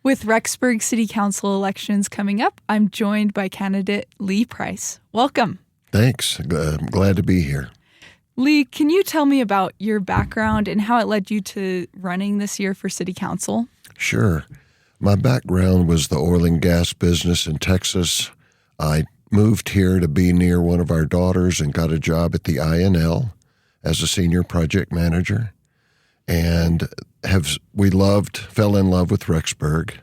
With Rexburg City Council elections coming up, I'm joined by candidate Lee Price. Welcome. Thanks. I'm glad to be here. Lee, can you tell me about your background and how it led you to running this year for City Council? Sure. My background was the oil and gas business in Texas. I moved here to be near one of our daughters and got a job at the INL as a senior project manager. And fell in love with Rexburg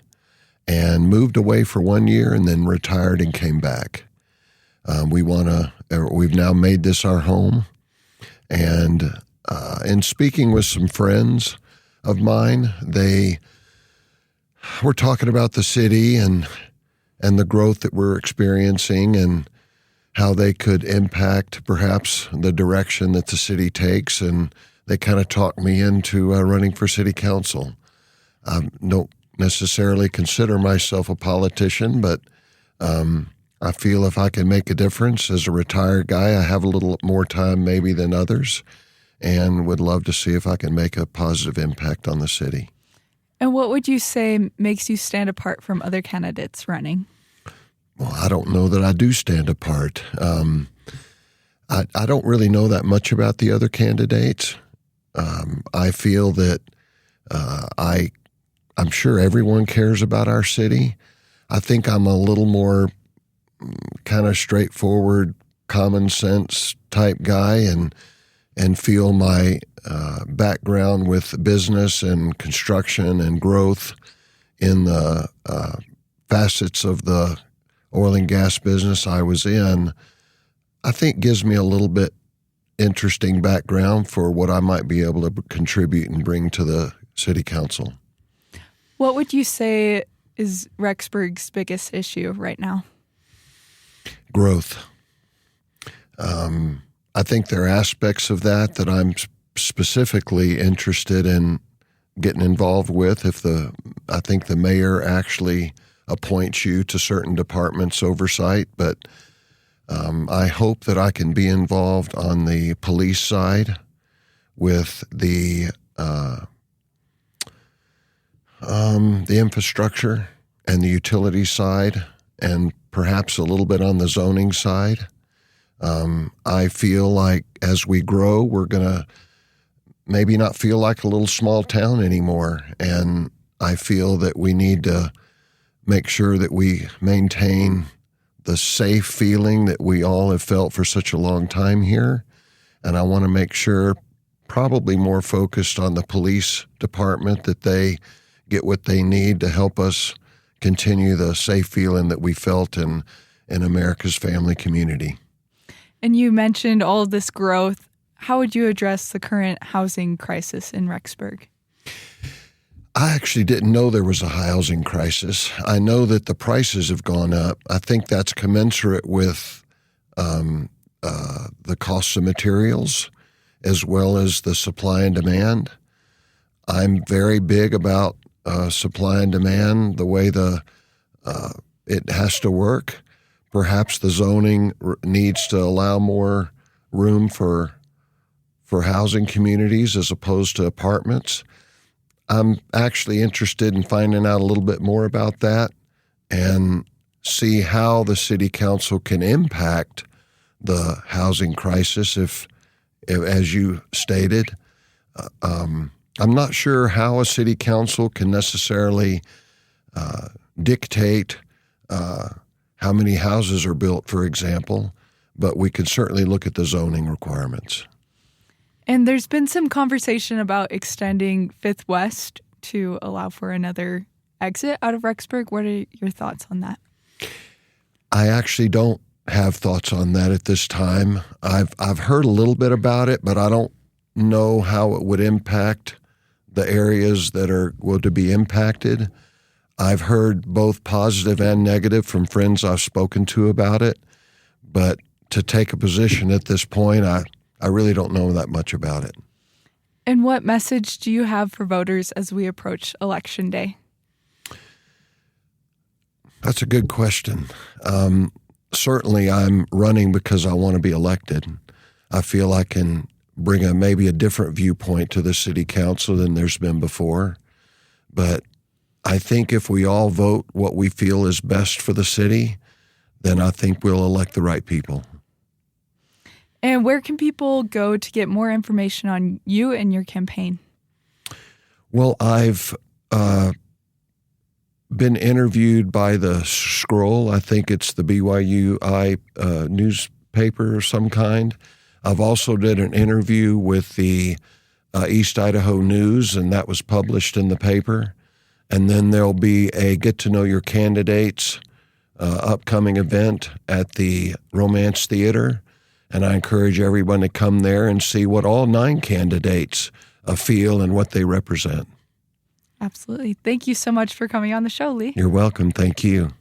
and moved away for 1 year and then retired and came back. We've now made this our home. And in speaking with some friends of mine, they were talking about the city and the growth that we're experiencing and how they could impact perhaps the direction that the city takes. And they kind of talked me into running for city council. I don't necessarily consider myself a politician, but I feel if I can make a difference as a retired guy, I have a little more time maybe than others, and would love to see if I can make a positive impact on the city. And what would you say makes you stand apart from other candidates running? Well, I don't know that I do stand apart. I don't really know that much about the other candidates. I feel that I'm sure everyone cares about our city. I think I'm a little more kind of straightforward, common sense type guy and feel my background with business and construction and growth in the facets of the oil and gas business I was in, I think gives me a little bit interesting background for what I might be able to contribute and bring to the city council. What would you say is Rexburg's biggest issue right now? Growth. I think there are aspects of that I'm specifically interested in getting involved with. I think the mayor actually appoints you to certain departments oversight, but I hope that I can be involved on the police side with the infrastructure and the utility side, and perhaps a little bit on the zoning side. I feel like as we grow, we're going to maybe not feel like a little small town anymore. And I feel that we need to make sure that we maintain the safe feeling that we all have felt for such a long time here. And I want to make sure, probably more focused on the police department, that they get what they need to help us continue the safe feeling that we felt in America's family community. And you mentioned all of this growth. How would you address the current housing crisis in Rexburg? I actually didn't know there was a housing crisis. I know that the prices have gone up. I think that's commensurate with the cost of materials as well as the supply and demand. I'm very big about supply and demand, the way it has to work. Perhaps the zoning needs to allow more room for housing communities as opposed to apartments. I'm actually interested in finding out a little bit more about that and see how the city council can impact the housing crisis if as you stated. I'm not sure how a city council can necessarily dictate how many houses are built, for example, but we can certainly look at the zoning requirements. And there's been some conversation about extending 5th West to allow for another exit out of Rexburg. What are your thoughts on that? I actually don't have thoughts on that at this time. I've heard a little bit about it, but I don't know how it would impact the areas that are going to be impacted. I've heard both positive and negative from friends I've spoken to about it, but to take a position at this point, I really don't know that much about it. And what message do you have for voters as we approach Election Day? That's a good question. Certainly I'm running because I want to be elected. I feel I can bring maybe a different viewpoint to the city council than there's been before. But I think if we all vote what we feel is best for the city, then I think we'll elect the right people. And where can people go to get more information on you and your campaign? Well, I've been interviewed by the Scroll. I think it's the BYU-I newspaper of some kind. I've also did an interview with the East Idaho News, and that was published in the paper. And then there'll be a Get to Know Your Candidates upcoming event at the Romance Theater. And I encourage everyone to come there and see what all 9 candidates feel and what they represent. Absolutely. Thank you so much for coming on the show, Lee. You're welcome. Thank you.